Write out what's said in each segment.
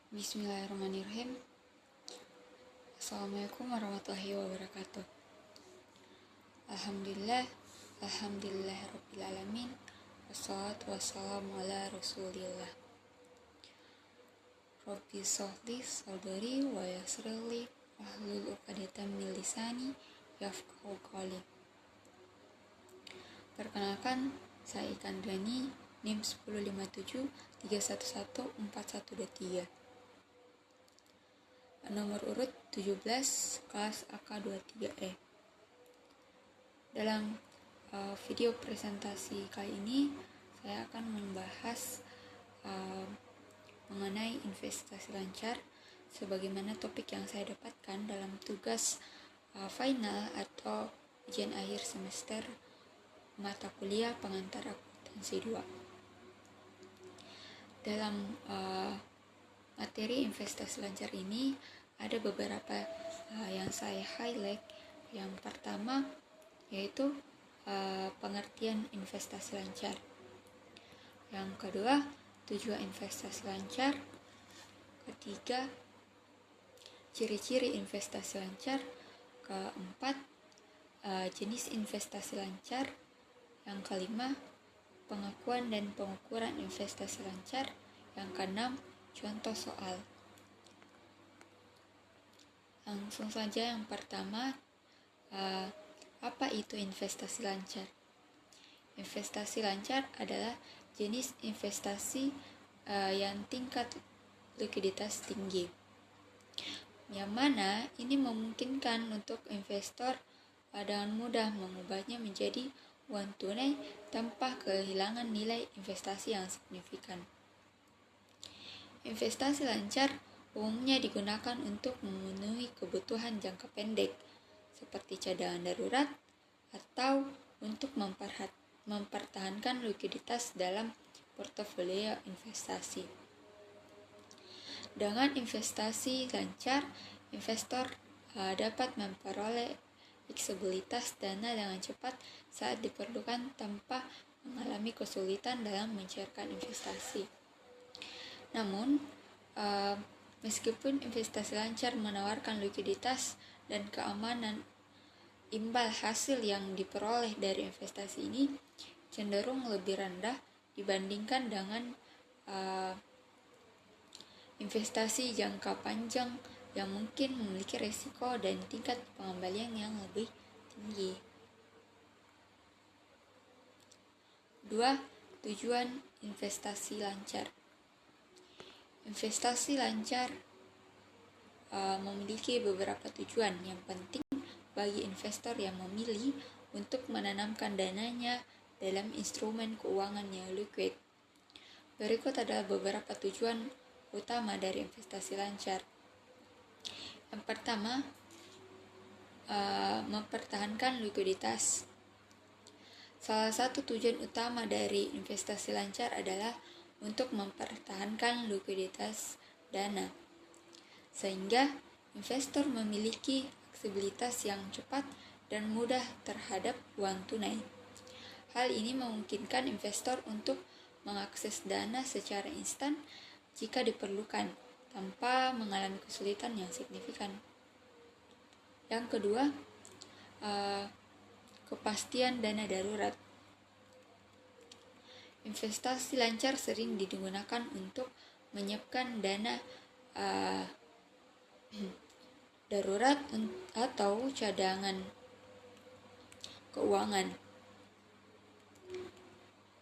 Bismillahirrahmanirrahim. Assalamualaikum warahmatullahi wabarakatuh. Alhamdulillah rabbil alamin. Wassalatu wassalamu ala rasulillah. Rabbi shrahli sadri wa yassirli wahlul 'uqdatam min lisani yafqahu qawli. Perkenalkan, saya Ikan Rani, NIM 10573114123. Nomor urut 17, kelas AK23E. Dalam video presentasi kali ini, saya akan membahas mengenai investasi lancar sebagaimana topik yang saya dapatkan dalam tugas final atau ujian akhir semester mata kuliah pengantar akuntansi 2. Dalam materi investasi lancar ini ada beberapa yang saya highlight. Yang pertama yaitu pengertian investasi lancar. Yang kedua, tujuan investasi lancar. Ketiga, ciri-ciri investasi lancar. Keempat, jenis investasi lancar. Yang kelima, pengakuan dan pengukuran investasi lancar. Yang keenam, contoh soal. Langsung saja yang pertama, apa itu investasi lancar? Investasi lancar adalah jenis investasi yang tingkat likuiditas tinggi, yang mana ini memungkinkan untuk investor dengan mudah mengubahnya menjadi uang tunai tanpa kehilangan nilai investasi yang signifikan. Investasi lancar umumnya digunakan untuk memenuhi kebutuhan jangka pendek seperti cadangan darurat atau untuk mempertahankan likuiditas dalam portofolio investasi. Dengan investasi lancar, investor dapat memperoleh fleksibilitas dana dengan cepat saat diperlukan tanpa mengalami kesulitan dalam mencairkan investasi. Namun, meskipun investasi lancar menawarkan likuiditas dan keamanan, imbal hasil yang diperoleh dari investasi ini cenderung lebih rendah dibandingkan dengan investasi jangka panjang yang mungkin memiliki risiko dan tingkat pengembalian yang lebih tinggi. 2. Tujuan investasi lancar. Investasi lancar memiliki beberapa tujuan yang penting bagi investor yang memilih untuk menanamkan dananya dalam instrumen keuangan yang liquid. Berikut adalah beberapa tujuan utama dari investasi lancar. Yang pertama, mempertahankan likuiditas. Salah satu tujuan utama dari investasi lancar adalah untuk mempertahankan likuiditas dana, sehingga investor memiliki fleksibilitas yang cepat dan mudah terhadap uang tunai. Hal ini memungkinkan investor untuk mengakses dana secara instan jika diperlukan, tanpa mengalami kesulitan yang signifikan. Yang kedua, kepastian dana darurat. Investasi lancar sering digunakan untuk menyiapkan dana darurat atau cadangan keuangan.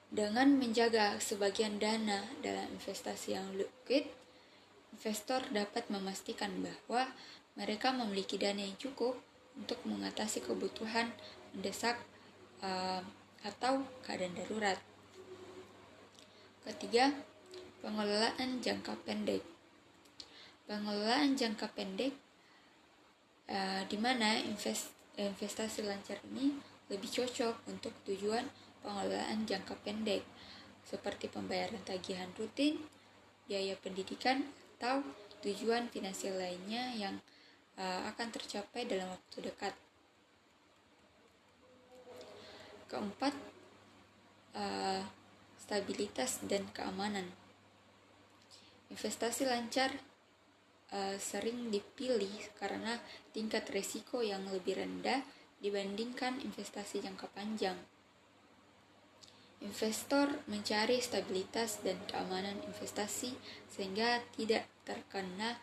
Dengan menjaga sebagian dana dalam investasi yang liquid, investor dapat memastikan bahwa mereka memiliki dana yang cukup untuk mengatasi kebutuhan mendesak atau keadaan darurat. Ketiga, pengelolaan jangka pendek. Pengelolaan jangka pendek di mana investasi lancar ini lebih cocok untuk tujuan pengelolaan jangka pendek seperti pembayaran tagihan rutin, biaya pendidikan, atau tujuan finansial lainnya yang akan tercapai dalam waktu dekat. Keempat, stabilitas dan keamanan. Investasi lancar sering dipilih karena tingkat risiko yang lebih rendah dibandingkan investasi jangka panjang. Investor mencari stabilitas dan keamanan investasi sehingga tidak terkena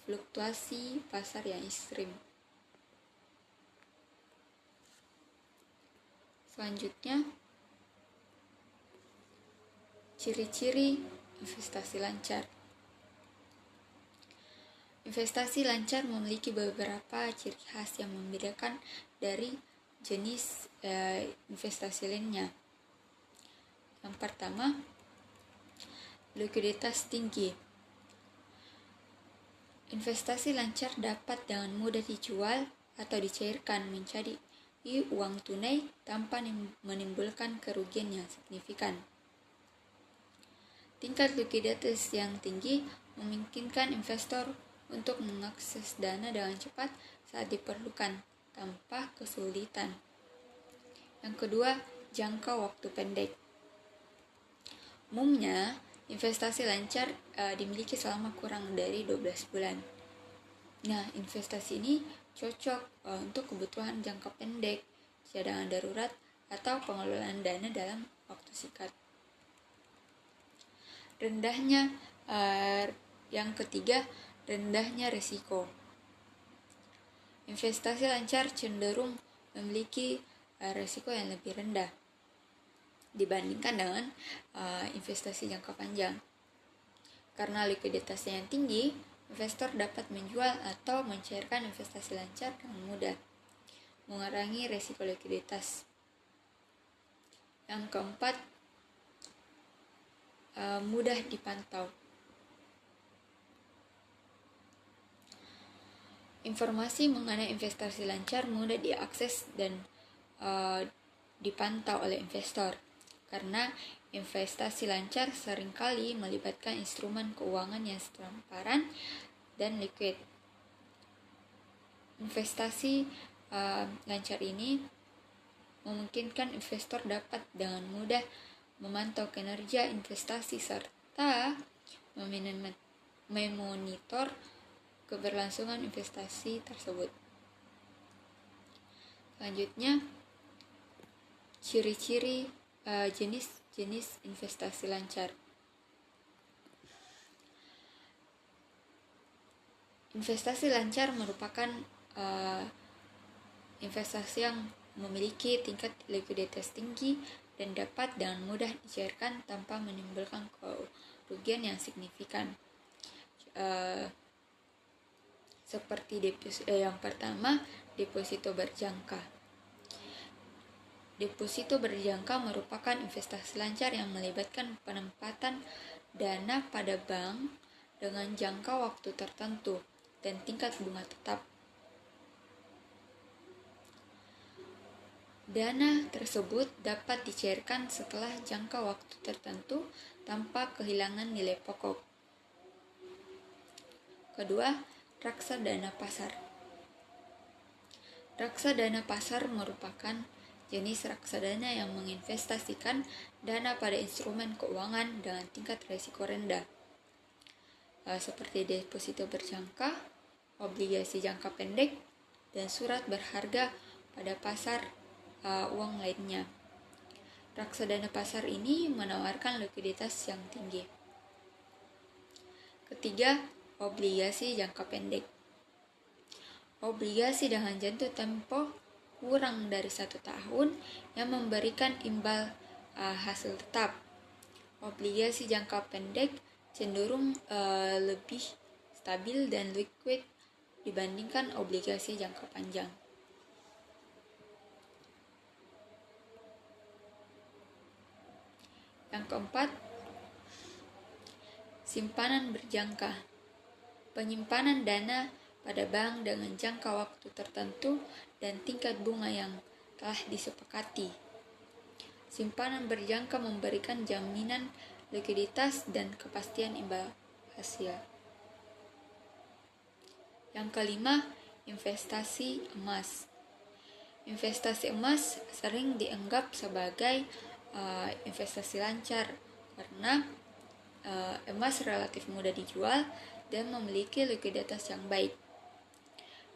fluktuasi pasar yang ekstrim. Selanjutnya, ciri-ciri investasi lancar. Investasi lancar memiliki beberapa ciri khas yang membedakan dari jenis investasi lainnya. Yang pertama, likuiditas tinggi. Investasi lancar dapat dengan mudah dijual atau dicairkan menjadi uang tunai tanpa menimbulkan kerugian yang signifikan. Tingkat likuiditas yang tinggi memungkinkan investor untuk mengakses dana dengan cepat saat diperlukan tanpa kesulitan. Yang kedua, jangka waktu pendek. Umumnya, investasi lancar dimiliki selama kurang dari 12 bulan. Nah, investasi ini cocok untuk kebutuhan jangka pendek, cadangan darurat, atau pengelolaan dana dalam waktu singkat. Yang ketiga, rendahnya risiko. Investasi lancar cenderung memiliki risiko yang lebih rendah dibandingkan dengan investasi jangka panjang. Karena likuiditasnya yang tinggi, investor dapat menjual atau mencairkan investasi lancar dengan mudah, mengurangi risiko likuiditas. Yang keempat, mudah dipantau. Informasi mengenai investasi lancar mudah diakses dan dipantau oleh investor. Karena investasi lancar seringkali melibatkan instrumen keuangan yang transparan dan liquid. Investasi lancar ini memungkinkan investor dapat dengan mudah memantau kinerja investasi serta memonitor keberlangsungan investasi tersebut. Selanjutnya, ciri-ciri jenis investasi lancar. Investasi lancar merupakan investasi yang memiliki tingkat likuiditas tinggi dan dapat dengan mudah dicairkan tanpa menimbulkan kerugian yang signifikan. Seperti yang pertama, deposito berjangka. Deposito berjangka merupakan investasi lancar yang melibatkan penempatan dana pada bank dengan jangka waktu tertentu dan tingkat bunga tetap. Dana tersebut dapat dicairkan setelah jangka waktu tertentu tanpa kehilangan nilai pokok. Kedua, reksadana pasar. Reksadana pasar merupakan jenis reksadana yang menginvestasikan dana pada instrumen keuangan dengan tingkat risiko rendah, seperti deposito berjangka, obligasi jangka pendek, dan surat berharga pada pasar uang lainnya. Reksadana pasar ini menawarkan likuiditas yang tinggi. Ketiga, obligasi jangka pendek. Obligasi dengan jatuh tempo kurang dari 1 tahun yang memberikan imbal hasil tetap. Obligasi jangka pendek cenderung lebih stabil dan liquid dibandingkan obligasi jangka panjang. Yang keempat, simpanan berjangka. Penyimpanan dana pada bank dengan jangka waktu tertentu dan tingkat bunga yang telah disepakati. Simpanan berjangka memberikan jaminan likuiditas dan kepastian imbal hasil. Yang kelima, investasi emas. Investasi emas sering dianggap sebagai investasi lancar karena emas relatif mudah dijual dan memiliki likuiditas yang baik.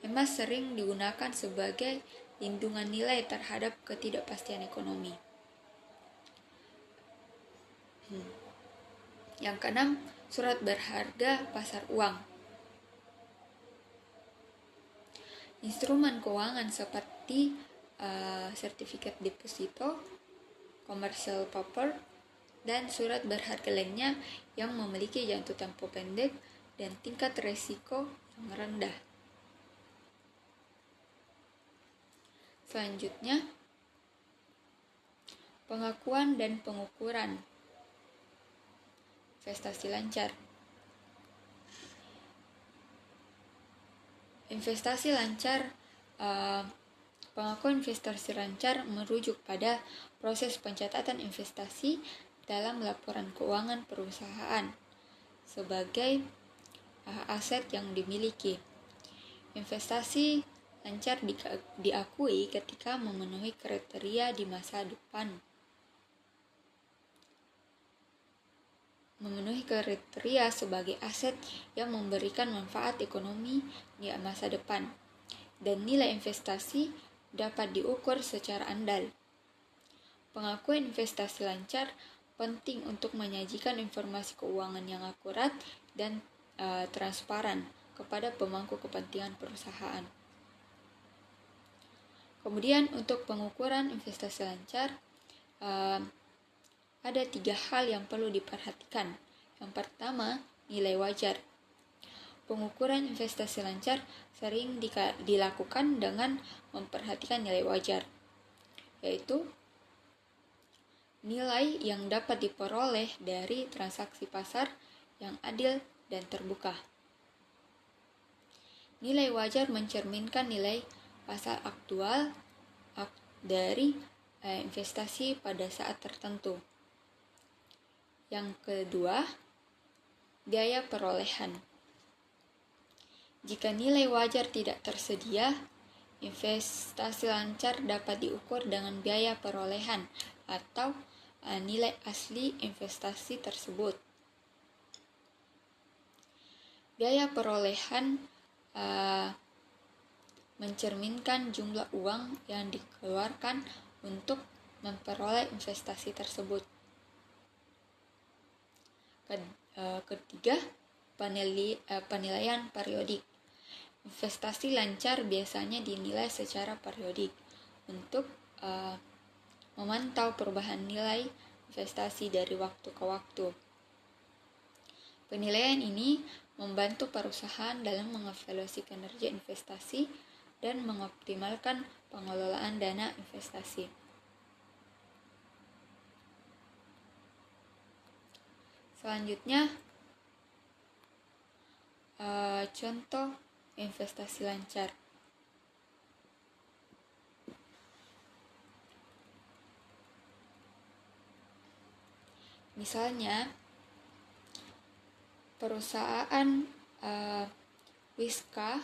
Emas sering digunakan sebagai lindungan nilai terhadap ketidakpastian ekonomi. Yang keenam, surat berharga pasar uang. Instrumen keuangan seperti sertifikat deposito, commercial paper, dan surat berharga lainnya yang memiliki jangka tempo pendek dan tingkat risiko yang rendah. Selanjutnya, pengakuan dan pengukuran investasi lancar. Investasi lancar, pengakuan investasi lancar merujuk pada proses pencatatan investasi dalam laporan keuangan perusahaan sebagai aset yang dimiliki. Investasi lancar diakui ketika memenuhi kriteria di masa depan. Memenuhi kriteria sebagai aset yang memberikan manfaat ekonomi di masa depan, dan nilai investasi dapat diukur secara andal. Pengakuan investasi lancar penting untuk menyajikan informasi keuangan yang akurat dan transparan kepada pemangku kepentingan perusahaan. Kemudian untuk pengukuran investasi lancar, ada 3 hal yang perlu diperhatikan. Yang pertama, nilai wajar. Pengukuran investasi lancar sering dilakukan dengan memperhatikan nilai wajar, yaitu nilai yang dapat diperoleh dari transaksi pasar yang adil dan terbuka. Nilai wajar mencerminkan nilai pasar aktual dari investasi pada saat tertentu. Yang kedua, biaya perolehan. Jika nilai wajar tidak tersedia, investasi lancar dapat diukur dengan biaya perolehan atau nilai asli investasi tersebut. Biaya perolehan mencerminkan jumlah uang yang dikeluarkan untuk memperoleh investasi tersebut. Ketiga, penilaian periodik. Investasi lancar biasanya dinilai secara periodik untuk memantau perubahan nilai investasi dari waktu ke waktu. Penilaian ini membantu perusahaan dalam mengevaluasi kinerja investasi dan mengoptimalkan pengelolaan dana investasi. Selanjutnya, contoh investasi lancar. Misalnya, perusahaan Wiska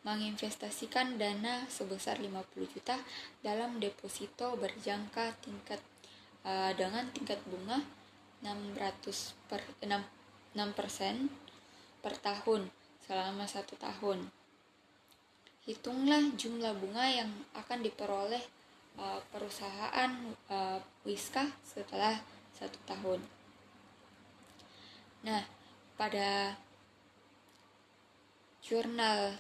menginvestasikan dana sebesar 50 juta dalam deposito berjangka dengan tingkat bunga 6% per tahun selama 1 tahun. Hitunglah jumlah bunga yang akan diperoleh perusahaan Wiska setelah 1 tahun. Nah, pada jurnal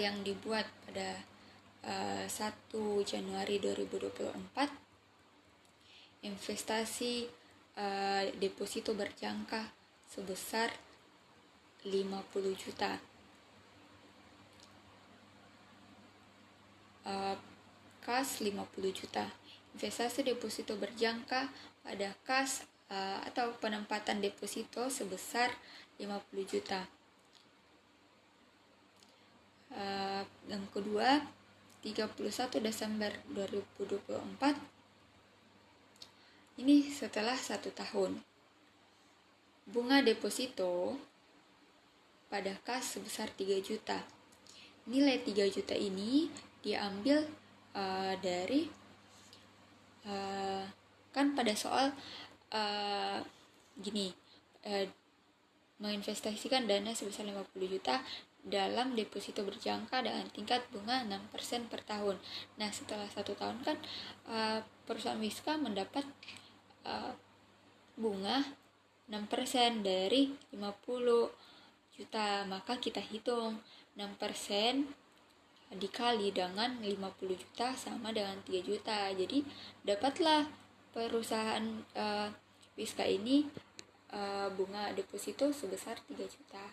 yang dibuat pada 1 Januari 2024, investasi deposito berjangka sebesar 50 juta. Kas 50 juta. Investasi deposito berjangka pada kas atau penempatan deposito sebesar 50 juta. Yang kedua, 31 Desember 2024. Ini setelah 1 tahun. Bunga deposito pada kas sebesar 3 juta. nilai 3 juta ini diambil dari kan pada soal gini, menginvestasikan dana sebesar 50 juta dalam deposito berjangka dengan tingkat bunga 6% per tahun. Nah, setelah 1 tahun kan perusahaan Wiska mendapat bunga 6% dari 50 juta. Maka kita hitung 6% dikali dengan 50 juta sama dengan 3 juta. Jadi dapatlah perusahaan Wiska ini bunga deposito sebesar 3 juta.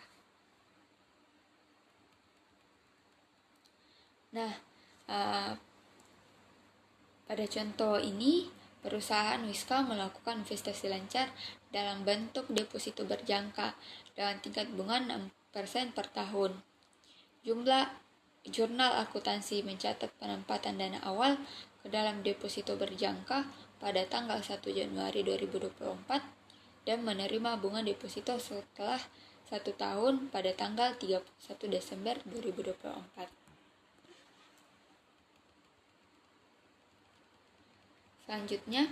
Nah, pada contoh ini perusahaan Wiska melakukan investasi lancar dalam bentuk deposito berjangka dengan tingkat bunga 6% per tahun. Jurnal akuntansi mencatat penempatan dana awal ke dalam deposito berjangka pada tanggal 1 Januari 2024 dan menerima bunga deposito setelah 1 tahun pada tanggal 31 Desember 2024. Selanjutnya,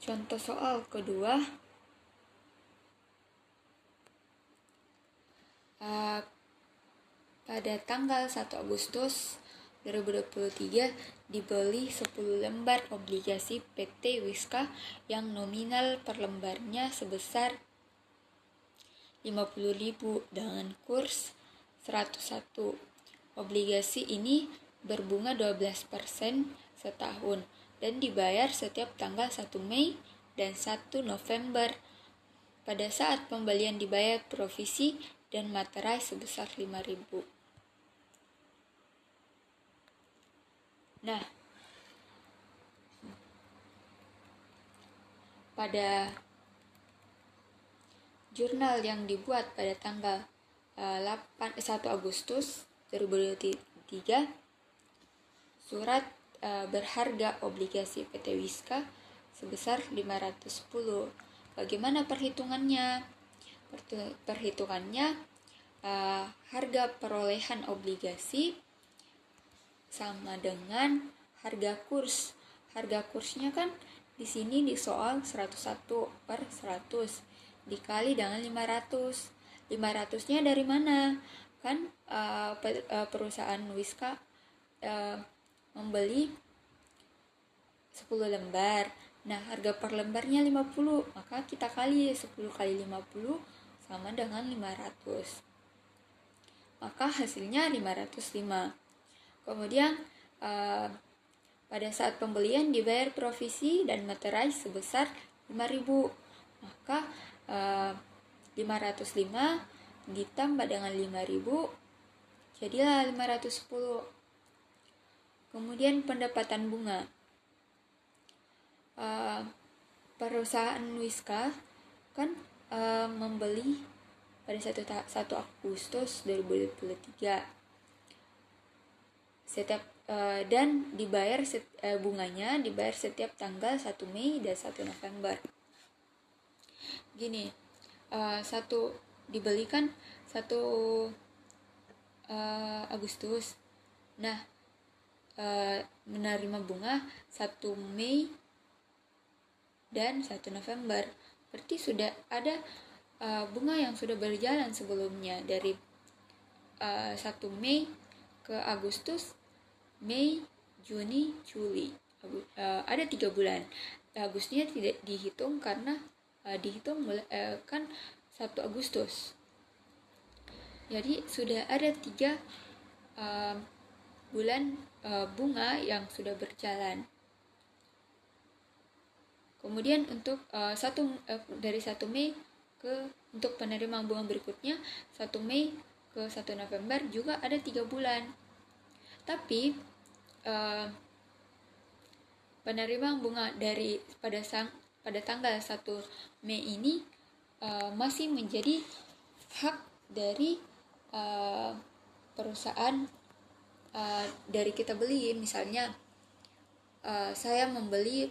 contoh soal kedua, pada tanggal 1 Agustus 2023 dibeli 10 lembar obligasi PT Wiska yang nominal per lembarnya sebesar 50.000 dengan kurs 101. Obligasi ini berbunga 12% setahun dan dibayar setiap tanggal 1 Mei dan 1 November. Pada saat pembelian dibayar provisi dan materai sebesar 5.000. Nah, pada jurnal yang dibuat pada tanggal 1 Agustus 2023, surat berharga obligasi PT Wiska sebesar 510. Bagaimana perhitungannya? Perhitungannya harga perolehan obligasi sama dengan harga kurs. Harga kursnya kan di sini di soal 101 per 100 dikali dengan 500. 500-nya dari mana? Kan perusahaan Wiska membeli 10 lembar. Nah, harga per lembarnya 50, maka kita kali 10 kali 50 sama dengan 500. Maka hasilnya 505. Kemudian pada saat pembelian dibayar provisi dan materai sebesar 5.000. Maka 505 ditambah dengan 5.000 jadilah 510. Kemudian pendapatan bunga. Perusahaan Wiska kan membeli pada 1 Agustus 2023 setiap dan dibayar bunganya dibayar setiap tanggal 1 Mei dan 1 November. Gini, dibelikan 1 Agustus. Nah, menerima bunga 1 Mei dan 1 November. Berarti sudah ada bunga yang sudah berjalan sebelumnya dari 1 Mei ke Agustus, Mei, Juni, Juli. Ada 3 bulan. Agustusnya tidak dihitung karena dihitung kan 1 Agustus. Jadi sudah ada 3 bulan bunga yang sudah berjalan. Kemudian untuk dari 1 Mei untuk penerimaan bunga berikutnya 1 Mei ke 1 November juga ada 3 bulan. Tapi penerimaan bunga dari pada tanggal 1 Mei ini masih menjadi hak dari perusahaan dari kita beli. Misalnya saya membeli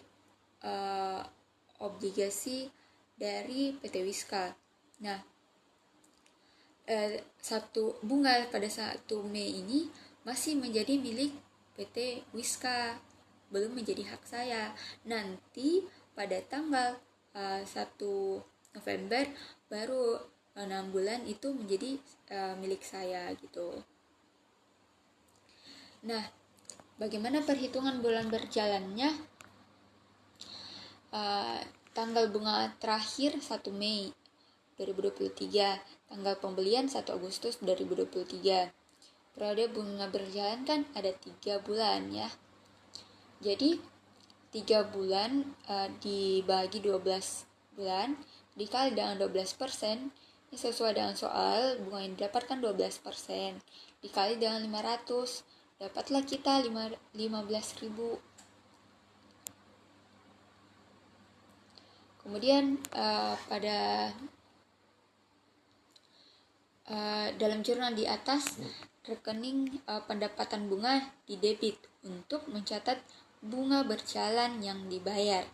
obligasi dari PT Wiska. Nah, satu bunga pada 1 Mei ini masih menjadi milik PT Wiska, belum menjadi hak saya. Nanti pada tanggal 1 November baru 6 bulan itu menjadi milik saya gitu. Nah, bagaimana perhitungan bulan berjalannya? Tanggal bunga terakhir 1 Mei 2023, tanggal pembelian 1 Agustus 2023. Periode bunga berjalan kan ada 3 bulan ya. Jadi 3 bulan dibagi 12 bulan dikali dengan 12%, ini sesuai dengan soal, bunga yang didapatkan 12%, dikali dengan 500, dapatlah kita 15.000. Kemudian pada dalam jurnal di atas, rekening pendapatan bunga didebit untuk mencatat bunga berjalan yang dibayar.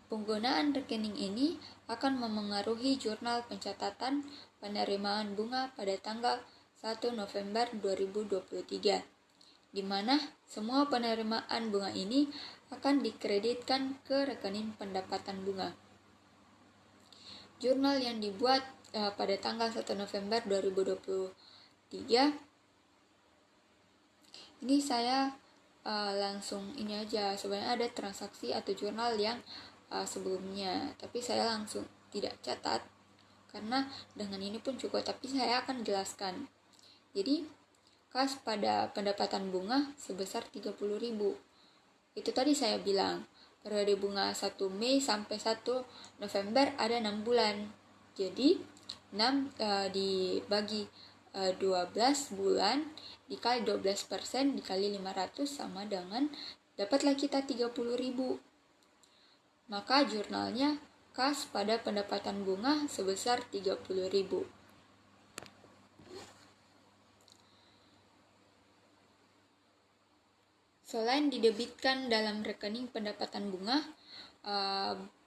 Penggunaan rekening ini akan memengaruhi jurnal pencatatan penerimaan bunga pada tanggal 1 November 2023, di mana semua penerimaan bunga ini akan dikreditkan ke rekening pendapatan bunga. Jurnal yang dibuat pada tanggal 1 November 2023, ini saya langsung ini aja, sebenarnya ada transaksi atau jurnal yang sebelumnya, tapi saya langsung tidak catat karena dengan ini pun cukup, tapi saya akan jelaskan. Jadi kas pada pendapatan bunga sebesar 30.000. Itu tadi saya bilang periode bunga 1 Mei sampai 1 November ada 6 bulan. Jadi 6 dibagi 12 bulan dikali 12% dikali 500 sama dengan dapatlah kita 30.000. Maka jurnalnya kas pada pendapatan bunga sebesar 30.000. Selain didebitkan dalam rekening pendapatan bunga,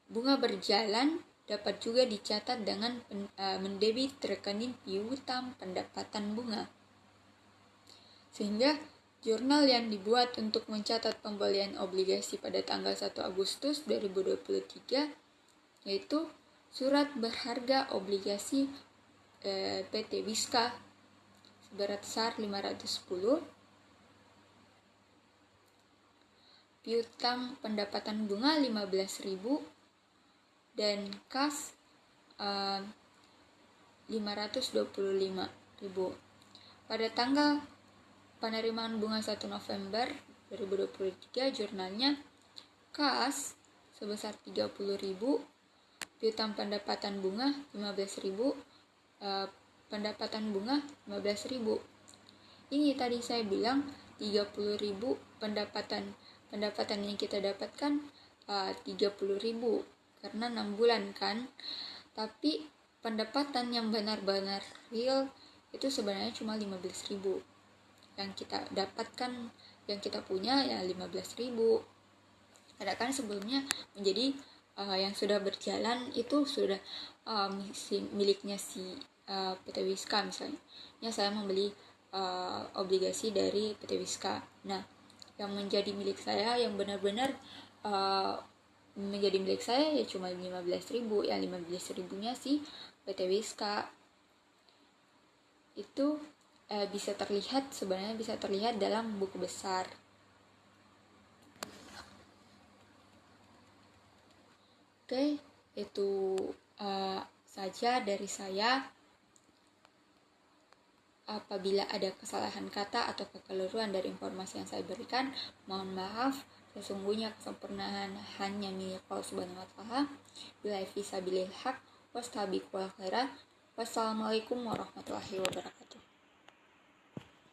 bunga berjalan dapat juga dicatat dengan mendebit rekening piutang pendapatan bunga. Sehingga jurnal yang dibuat untuk mencatat pembelian obligasi pada tanggal 1 Agustus 2023 yaitu surat berharga obligasi PT Wiska seberat SAR 510, piutang pendapatan bunga 15.000 dan kas 525.000. Pada tanggal penerimaan bunga 1 November 2023 jurnalnya kas sebesar 30.000, piutang pendapatan bunga 15.000, pendapatan bunga 15.000. Ini tadi saya bilang 30.000 pendapatan yang kita dapatkan 30.000 karena 6 bulan kan. Tapi pendapatan yang benar-benar real itu sebenarnya cuma 15.000. Yang kita dapatkan, yang kita punya ya 15.000. Karena kan sebelumnya menjadi yang sudah berjalan itu sudah miliknya si PT Wiska misalnya. Ya, saya membeli obligasi dari PT Wiska. Nah, yang menjadi milik saya, yang benar-benar menjadi milik saya ya cuma 15.000. Ya 15.000-nya si PT Wiska. Itu sebenarnya bisa terlihat dalam buku besar. Oke, itu saja dari saya. Apabila ada kesalahan kata atau kekeliruan dari informasi yang saya berikan, mohon maaf. Sesungguhnya kesempurnaan hanya milik Allah Subhanahu wa Ta'ala. Billahi fisabilil haq, wastabiqul khairat. Wassalamualaikum warahmatullahi wabarakatuh.